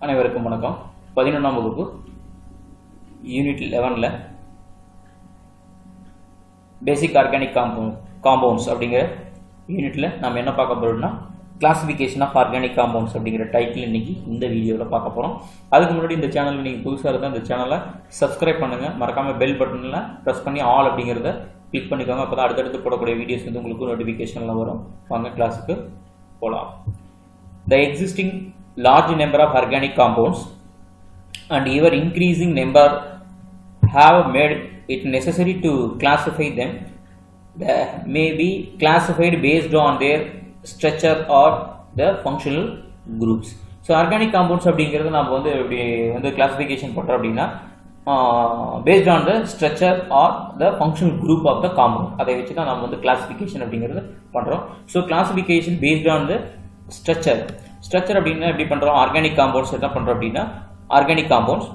அனைவருக்கும் வணக்கம். 11ஆம் வகுப்பு யூனிட் 11ல பேசிக் ஆர்கானிக் காம்பவுண்ட்ஸ் அப்படிங்கிற யூனிட்ல நம்ம என்ன பார்க்க போறோம்னா கிளாசிஃபிகேஷன் ஆஃப் ஆர்கானிக் காம்பவுண்ட்ஸ் அப்படிங்கிற டைட்டில் இன்னைக்கு இந்த வீடியோவில் பார்க்க போகிறோம். அதுக்கு முன்னாடி இந்த சேனல் நீங்கள் புதுசாக இருந்தால் இந்த சேனலை சப்ஸ்கிரைப் பண்ணுங்கள், மறக்காமல் பெல் பட்டனில் ப்ரெஸ் பண்ணி ஆல் அப்படிங்கிறத கிளிக் பண்ணிக்கோங்க. அப்போ தான் அடுத்தடுத்து போடக்கூடிய வீடியோஸ் வந்து உங்களுக்கு நோட்டிஃபிகேஷனில் வரும். வாங்க கிளாஸுக்கு போகலாம். The existing large number of organic compounds and ever increasing number have made it necessary to classify them. They may be classified based on their structure or the functional groups. So organic compounds அப்படிங்கிறது நம்ம வந்து இப்படி வந்து classification பண்ணுறோம் அப்படின்னா based on the structure or the functional group of the compound. அதை வச்சு தான் நம்ம வந்து கிளாசிஃபிகேஷன் அப்படிங்கிறது பண்ணுறோம். So classification based on the structure அப்படின்னா எப்படி பண்றோம்? ஆர்கானிக் காம்பவுண்ட்ஸ் என்ன பண்றோம் அப்படின்னா organic compounds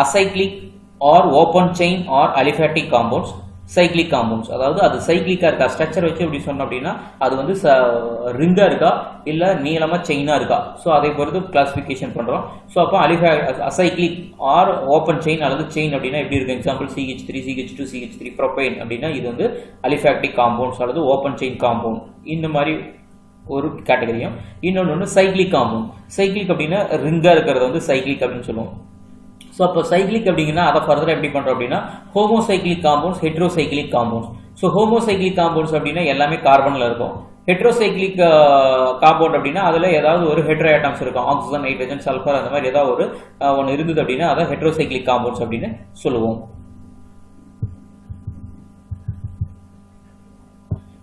acyclic or open chain or aliphatic compounds, cyclic compounds. அதாவது அது சைக்ளிக்கா இருக்கா, ஸ்ட்ரக்சர் வச்சு எப்படி சொன்னோம் அப்படின்னா அது வந்து ரிங்கா இருக்கா இல்ல நீளமா செயினா இருக்கா, ஸோ அதை பொறுத்து கிளாசிஃபிகேஷன் பண்றோம். ஸோ அப்போ அசைக்ளிக் ஆர் ஓப்பன் செயின் அல்லது செயின் அப்படின்னா எப்படி இருக்கு? Example CH3 CH2 CH3 propane அப்படின்னா இது வந்து அலிஃபேட்டிக் காம்பவுண்ட்ஸ் அல்லது ஓப்பன் செயின் காம்பவுண்ட். இந்த மாதிரி ஒரு கேட்டகரியும். இன்னொன்று சைக்ளிக் காம்பவுண்ட். சைக்ளிக் அப்படின்னா ரிங்கா இருக்கிறது வந்து சைக்ளிக் அப்படின்னு சொல்லுவோம். ஸோ அப்போ சைக்ளிக் அப்படிங்கன்னா அதை ஃபர்தர் எப்படி பண்றோம் அப்படின்னா homocyclic compounds, heterocyclic compounds. So homocyclic compounds அப்படின்னா எல்லாமே கார்பன்ல இருக்கும். ஹெட்ரோசைக்ளிக் காம்பவுண்ட் அப்படின்னா அதுல ஏதாவது ஒரு ஹெட்ரோ ஆட்டம்ஸ் இருக்கும், ஆக்சிஜன், நைட்ரஜன், சல்ஃபர் அந்த மாதிரி ஏதாவது ஒரு ஒன்று இருந்தது அப்படின்னா அதை ஹெட்ரோசைக்ளிக் காம்பவுண்ட்ஸ் அப்படின்னு சொல்லுவோம்.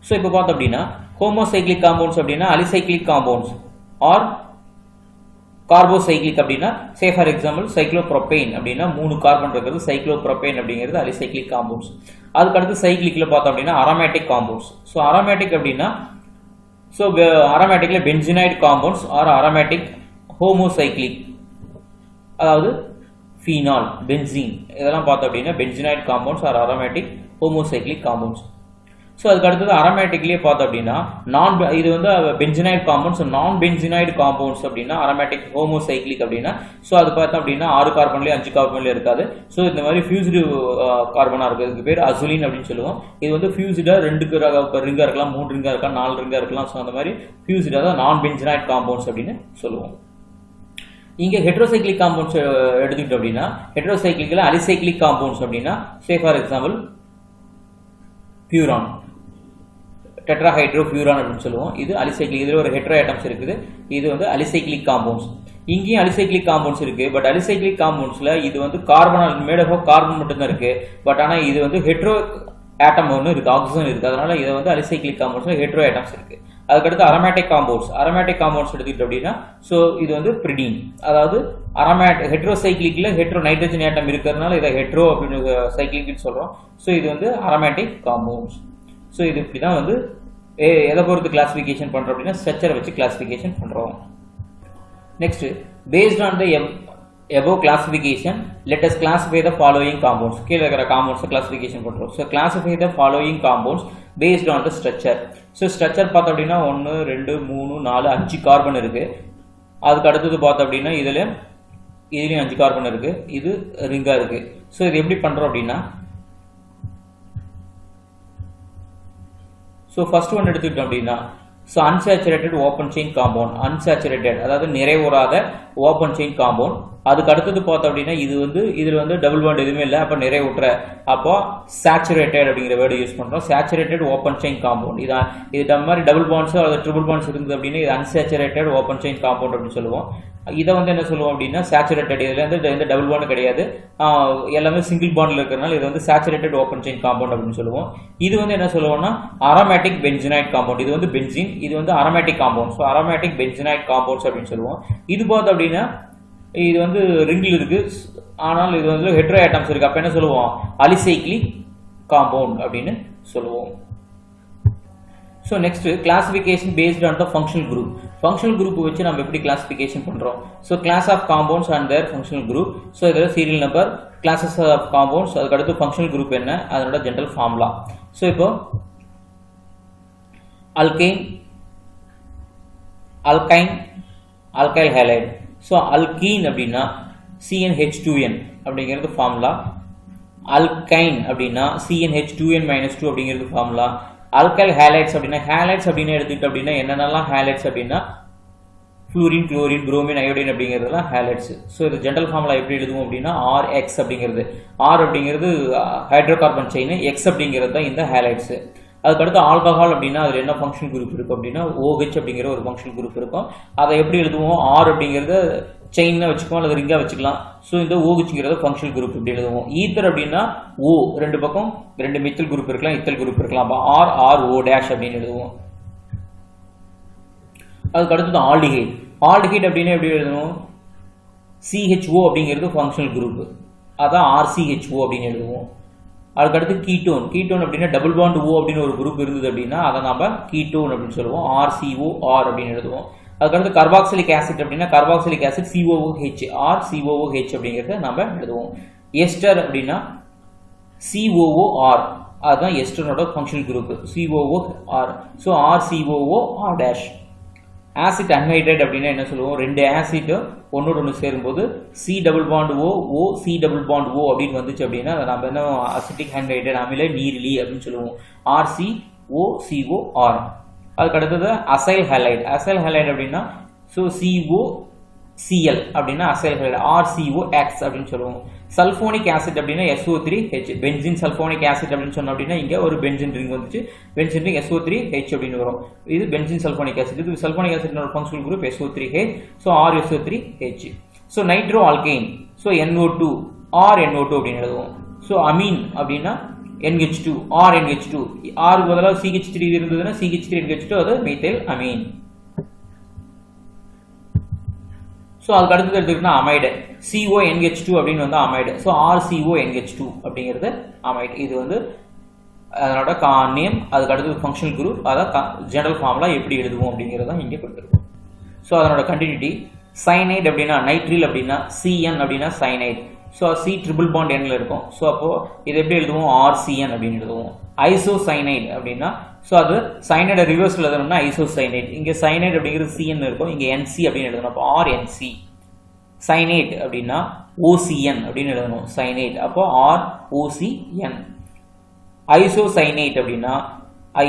ஸோ இப்போ பார்த்தோம் அப்படின்னா ஹோமோசைக்ளிக் காம்பவுண்ட்ஸ் அப்படின்னா அலிசைக்ளிக் காம்பவுண்ட்ஸ் ஆர் கார்போசைக்ளிக் அப்படின்னா சே ஃபார் எக்ஸாம்பிள் சைக்ளோப்ரோபேன் அப்படின்னா 3 கார்பன் இருக்கிறது சைக்ளோப்ரோபேன் அப்படிங்கிறது அலிசைக்ளிக் காம்பவுண்ட்ஸ். அதுக்கடுத்து சைக்ளிக்ல பார்த்தோம் அப்படின்னா அரோமேட்டிக் காம்பவுண்ட்ஸ். ஸோ அரோமேட்டிக் அப்படின்னா அரோமேட்டிக்ல benzenoid compounds are aromatic homocyclic, அதாவது ஃபீனால், பென்சீன் இதெல்லாம் பார்த்தோம் அப்படின்னா benzenoid compounds are aromatic homocyclic compounds. So அதுக்கு அடுத்தது அரோமேட்டிக்லேயே பார்த்தோம் அப்படின்னா இது வந்து பென்சினைட் காம்பவுண்ட்ஸ், நான் பென்சினைட் காம்பவுண்ட்ஸ் அப்படின்னா அரோமேட்டிக் ஹோமோசைக்ளிக் அப்படின்னா ஸோ அது பார்த்தோம் அப்படின்னா 6 கார்பன்லேயே 5 கார்பன்லேயே இருக்காது. ஸோ இந்த மாதிரி ஃபியூஸ்டு கார்பனாக இருக்குது, இதுக்கு பேர் அசுலின் அப்படின்னு சொல்லுவோம். இது வந்து ஃபியூஸ்டாக 2 ரிங்கா இருக்கலாம், 3 ரிங்கா இருக்கலாம், 4 ரிங்கா இருக்கலாம். ஸோ அந்த மாதிரி ஃபியூஸ்டாக தான் நான் பென்சினைட் காம்பவுண்ட்ஸ் அப்படின்னு சொல்லுவோம். இங்கே ஹெட்ரோசைக்ளிக் காம்பவுண்ட்ஸ் எடுத்துக்கிட்டோம் அப்படின்னா ஹெட்ரோசைக்ளிக்ல அலிசைக்ளிக் காம்பவுண்ட்ஸ் அப்படின்னா சே ஃபார் எக்ஸாம்பிள் பியூரான், டெட்ராஹைட்ரோபியூரான் அப்படின்னு சொல்லுவோம். இது அலிசைக்ளிக், இதுல ஒரு ஹெட்ரோ ஆட்டம்ஸ் இருக்குது. இது வந்து அலிசைக்ளிக் காம்பவுண்ட்ஸ். இங்கேயும் அலிசைக்ளிக் காம்பவுண்ட்ஸ் இருக்கு. பட் அலிசைக்ளிக் காம்பவுண்ட்ஸ்ல இது வந்து கார்பன் மேட் ஆஃப் கார்பன் மட்டும் தான் இருக்கு. பட் ஆனா இது வந்து ஹெட்ரோ ஆட்டம் ஒன்று இருக்கு, ஆக்சிஜன் இருக்கு. அதனால இது வந்து அலிசைக்ளிக் காம்பவுண்ட்ஸ்ல ஹெட்ரோ ஆட்டம்ஸ் இருக்கு. அதுக்கடுத்து அரோமேட்டிக் காம்பவுண்ட்ஸ். அரோமேட்டிக் காம்பவுண்ட்ஸ் எடுத்துக்கிட்டோம் அப்படின்னா ஸோ இது வந்து பிரிடின், அதாவது ஹெட்ரோசைக்ளிக்ல ஹெட்ரோ நைட்ரஜன் ஆட்டம் இருக்கிறதுனால இதை ஹெட்ரோ அப்படின்னு சைக்ளிக்னு சொல்றோம். ஸோ இது வந்து அரோமேட்டிக் காம்பவுண்ட்ஸ். ஸோ இது இப்படி தான் வந்து எதை பொறுத்து கிளாசிஃபிகேஷன் பண்றோம் அப்படின்னா ஸ்ட்ரக்சரை வச்சு கிளாசிஃபிகேஷன் பண்றோம். Next, paste on the above classification, let us classify the following compounds. கீழ இருக்கிற காம்பவுண்ட்ஸ் கிளாசிஃபிகேஷன் பண்றோம். So classify the following compounds based on the structure. So structure பார்த்தோம் அப்படின்னா 1 2 3 4 5 கார்பன் இருக்கு. அதுக்கு அடுத்தது பார்த்தோம் அப்படின்னா இதுலயும் 5 கார்பன் இருக்கு. இது ரிங்கா இருக்கு. ஸோ இது எப்படி பண்றோம் அப்படின்னா ஸோ ஃபர்ஸ்ட் ஒன் எடுத்துக்கிட்டோம் அப்படின்னா so unsaturated open chain compound, unsaturated அதாவது நிறைவுறாத ஓப்பன் செயின் காம்பவுண்ட். அதுக்கு அடுத்தது பார்த்தோம் அப்படின்னா இது வந்து இதுல வந்து டபுள் பாண்ட் எதுவுமே இல்லை, அப்போ நிறைவுற்ற, அப்போ சேச்சுரேட்டட் அப்படிங்கிற வேர்டு யூஸ் பண்றோம். Saturated open chain compound. இது மாதிரி டபுள் பாண்ட்ஸ் அல்லது ட்ரிபிள் பாண்ட்ஸ் இருந்தது அப்படின்னா இது அன்சாச்சுரேட்டட் ஓப்பன் செயின் காம்பவுண்ட் அப்படின்னு சொல்லுவோம். இதை வந்து என்ன சொல்லுவோம் அப்படின்னா சேச்சுரேட்டட், இதுல இருந்து எந்த டபுள் பாண்ட் கிடையாது, எல்லாமே சிங்கிள் பாண்ட்ல இருக்கிறதுனால இது வந்து சேச்சுரேட்டட் ஓப்பன் செயின் காம்பவுண்ட் அப்படின்னு சொல்லுவோம். இது வந்து என்ன சொல்லுவோம்னா அரோமேட்டிக் பென்சினைட் காம்பவுண்ட். இது வந்து பென்சின், இது வந்து aromatic compound. So aromatic benzenoid compounds அப்படின்னு சொல்லுவோம். இது பார்த்தோம் அப்படின்னா இது வந்து ரிங்கில் இருக்கு, ஆனால் இது வந்து ஹெட்ரோ ஆட்டம்ஸ் இருக்கு. அப்ப என்ன சொல்லுவோம்? அலிசைக்ளிக் காம்பவுண்ட் அப்படின்னு சொல்லுவோம். So next, classification based on the functional group. Functional group வச்சு நம்ம எப்படி கிளாசிஃபிகேஷன் பண்றோம்? So class of compounds and their functional group. So இதில் serial number, classes of compounds, அதுக்கடுத்து ஃபங்க்ஷனல் குரூப் என்ன, அதனோட ஜெனரல் ஃபார்முலா. ஸோ இப்போ alkyne, alkyl halide. So alkene அப்படின்னா CnH2n அப்படிங்கிறது ஃபார்முலா. அல்கைன் அப்படின்னா CnH2n-2 அப்படிங்கிறது ஃபார்முலா. ஆல்கைல் ஹேலைட்ஸ் அப்படின்னா ஹேலைட்ஸ் அப்படின்னு எடுத்துக்கிட்டு அப்படின்னா என்னென்னலாம் ஹேலைட்ஸ் அப்படின்னா ஃப்ளூரின், குளோரின், புரோமின், அயோடின் அப்படிங்கிறதுலாம் ஹேலைட்ஸ். ஸோ இது ஜென்ரல் ஃபார்முலா எப்படி எழுதுவோம் அப்படின்னா RX அப்படிங்கிறது, R அப்படிங்கிறது ஹைட்ரோ கார்பன் செயின், X அப்படிங்கிறது தான் இந்த ஹேலைட்ஸ். அதுக்கடுத்து ஆல்கஹால் அப்படின்னா அதில் என்ன ஃபங்க்ஷன் குரூப் இருக்கும் அப்படின்னா OH அப்படிங்கிற ஒரு ஃபங்க்ஷன் குரூப் இருக்கும். அதை எப்படி எழுதுவோம்? R அப்படிங்கிறத செயினாக வச்சுக்கலாம் அல்லது ரிங்காக வச்சுக்கலாம். ஸோ இந்த OHங்கிறத ஃபங்க்ஷன் குரூப் இப்படி எழுதுவோம். ஈத்தர் அப்படின்னா O, ரெண்டு பக்கம் ரெண்டு மித்தல் குரூப் இருக்கலாம், இத்தல் குரூப் இருக்கலாம். அப்போ RRO- அப்படின்னு எழுதுவோம். அதுக்கடுத்து ஆல்டிஹைட். ஆல்டிஹைட் அப்படின்னா எப்படி எழுதணும்? CHO அப்படிங்கிறது ஃபங்க்ஷனல் குரூப், அதான் RCHO அப்படின்னு எழுதுவோம். அதுக்கடுத்து கீட்டோன். கீட்டோன் அப்படின்னா டபுள் பாண்ட் O அப்படின்னு ஒரு குரூப் இருந்தது அப்படின்னா அதை நம்ம கீட்டோன் அப்படின்னு சொல்லுவோம். RCOR அப்படின்னு எழுதுவோம். அதுக்கடுத்து கார்பாக்சிலிக் ஆசிட் அப்படின்னா கார்பாக்சிலிக் ஆசிட் COOH, RCOOH அப்படிங்கிறத நம்ம எழுதுவோம். எஸ்டர் அப்படின்னா COOR, அதுதான் எஸ்டரோட functional group COOR. So RCOOR'. Acid anhydride அப்படின்னா என்ன சொல்லுவோம்? ரெண்டு ஆசிட் ஒன்னோட ஒன்று சேரும்போது C double bond O, C double bond O அப்படின்னு வந்துச்சு அப்படின்னா அதை நம்ம என்ன அசிட்டிக் அன்ஹைட்ரேட் அமில நீரிலி அப்படின்னு சொல்லுவோம். RCOCOR. அதுக்கு அடுத்தது அசைல் ஹைலைட். அசைல் ஹைலைட் அப்படின்னா ஸோ COCl அப்படின்னா அசைல் ஹைலைட், RCOX அப்படின்னு சொல்லுவோம். சல்ஃபோனிக் ஆசிட் அப்படின்னா SO3H, பென்சின் சல்ஃபோனிக் ஆசிட் அப்படின்னு சொன்னோம் அப்படின்னா இங்கே ஒரு பென்சின் ரிங் வந்துச்சு, பென்சின் ரிங் SO3H அப்படின்னு வரும். இது பென்சின் சல்ஃபோனிக் ஆசிட், இது sulphonic acid functional group SO3H, so RSO3H. So nitro alkyne, so NO2, RNO2 அப்படின்னு எழுதுவோம். ஸோ அமீன் அப்படின்னா NH2, RNH2, R பதிலாக CH3 இருந்ததுன்னா CH3NH2, அது மெத்தைல் அமீன். ஸோ அதுக்கு அடுத்தது எடுத்துக்கிட்டோம்னா அமைடு, CONH2 அப்படின்னு வந்து அமைடு. ஸோ RCONH2 அப்படிங்கிறது அமைடு. இது வந்து அதனோட நேம், அதுக்கு அடுத்தது ஃபங்க்ஷனல் குரூப், அதான் ஜெனரல் ஃபார்முலா எப்படி எழுதுவோம் அப்படிங்கிறது தான் இங்கே கொடுத்துருக்கோம். ஸோ அதனோட கண்டினியூட்டி. சைனைட் அப்படின்னா நைட்ரில் அப்படின்னா CN அப்படின்னா cyanide. So C triple bond Nல இருக்கும். ஸோ அப்போ இது எப்படி எழுதுவோம்? RCN அப்படின்னு எழுதுவோம். ஐசோசைனைட் அப்படின்னா ஸோ அது சைனைடை ரிவர்ஸில் எழுதணும்னா ஐசோசைனைட். இங்கே சைனைட் அப்படிங்கிறது CN இருக்கும், இங்கே NC அப்படின்னு எழுதணும். அப்போ RNC. சைனைட் அப்படின்னா OCN அப்படின்னு எழுதணும், சைனைட். அப்போ ROCN. ஐசோசைனைட் அப்படின்னா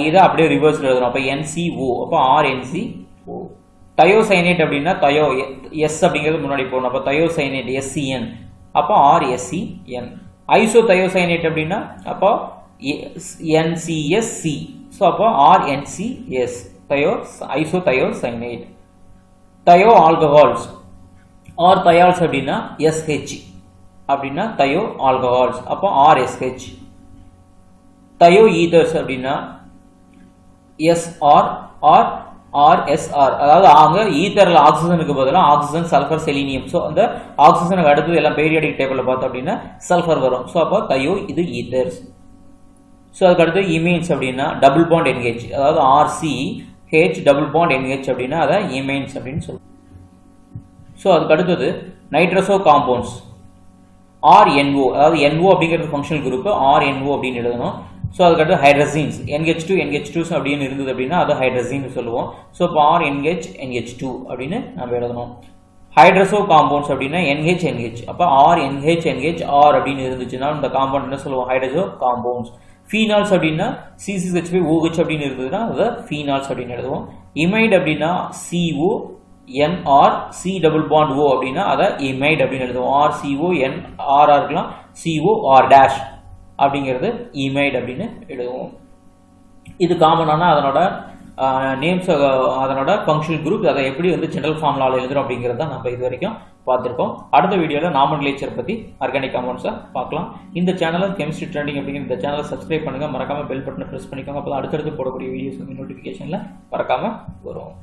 இதை அப்படியே ரிவர்ஸில் எழுதணும், அப்போ NCO, அப்போ RNCO. தயோசைனைட் அப்படின்னா தயோ S அப்படிங்கிறது முன்னாடி போகணும், அப்போ தயோசைனைட் SCN, அப்போ RSCN. ஐசோ தயோசைனைட் அப்படின்னா அப்போ NCSC, ஸோ அப்போ RNCS, isothiocyanide. Thio alcohols or thiols அப்படின்னா SH அப்படின்னா தயோ ஆல்கஹால்ஸ், அப்போ RSH. தயோ ஈதர்ஸ் அப்படின்னா SR ஆர் RSR, அதாவது அங்கே ஈத்தரில் ஆக்சிஜனுக்கு பதிலாக ஆக்சிஜன், சல்ஃபர், செலீனியம். ஸோ அந்த ஆக்சிஜனுக்கு அடுத்தது எல்லாம் பீரியாடிக் டேபிளில் பார்த்தோம் அப்படின்னா சல்ஃபர் வரும். ஸோ அப்போ தயோ இது ஈத்தர்ஸ். ஸோ அதுக்கு அடுத்து இமீன்ஸ் அப்படின்னா டபுள் பாண்ட் NH, அதாவது RCH டபுள் பாண்ட் NH அப்படின்னா அதை இமீன்ஸ் அப்படின்னு சொல்லுவோம். ஸோ அதுக்கு அடுத்தது நைட்ரஸோ காம்பவுண்ட்ஸ் RNO, அதாவது NO அப்படிங்கிறது ஃபங்க்ஷனல் குரூப், RNO அப்படின்னு எழுதணும். ஸோ அதுக்கடுத்து ஹைட்ரஜின்ஸ் NH2 அப்படின்னு இருந்தது அப்படின்னா அது ஹைட்ரஜின்னு சொல்லுவோம். ஸோ இப்போ RNH-NH2 அப்படின்னு நம்ம எழுதணும். ஹைட்ரஸோ காம்பவுண்ட்ஸ் அப்படின்னா NH-NH, அப்போ RNH-NH-R அப்படின்னு இருந்துச்சுன்னா இந்த காம்பவுண்ட் என்ன சொல்லுவோம்? ஹைட்ரஸோ காம்பவுண்ட்ஸ். ஃபீனால்ஸ் அப்படின்னா C6H5OH அப்படின்னு இருந்ததுன்னா அதை ஃபீனால்ஸ் அப்படின்னு எழுதுவோம். இமைட் அப்படின்னா CONR, C double bond O அப்படின்னா அதை இமைட் அப்படின்னு எழுதுவோம். RCONR இருக்கலாம், COR' அப்படிங்கிறது இமைட் அப்படின்னு எழுதுவோம். இது காமனான அதனோட நேம்ஸ், அதனோட ஃபங்க்ஷனல் குரூப், அதை எப்படி வந்து ஜெனரல் ஃபார்முலாவில் எழுதுறோம் அப்படிங்கிறத நம்ம இது வரைக்கும் பார்த்துருக்கோம். அடுத்த வீடியோவில் நாமன்லேச்சர் பற்றி ஆர்கானிக் காம்பவுண்ட்ஸை பார்க்கலாம். இந்த சேனலில் கெமிஸ்ட்ரி ட்ரெண்டிங் அப்படிங்கிற இந்த சேனலை சப்ஸ்கிரைப் பண்ணுங்கள், மறக்காமல் பெல் பட்டனை ப்ரெஸ் பண்ணிக்கோங்க, அப்போ அடுத்தடுத்து போடக்கூடிய வீடியோஸ் வந்து நோட்டிஃபிகேஷனில் மறக்காமல் வரும்.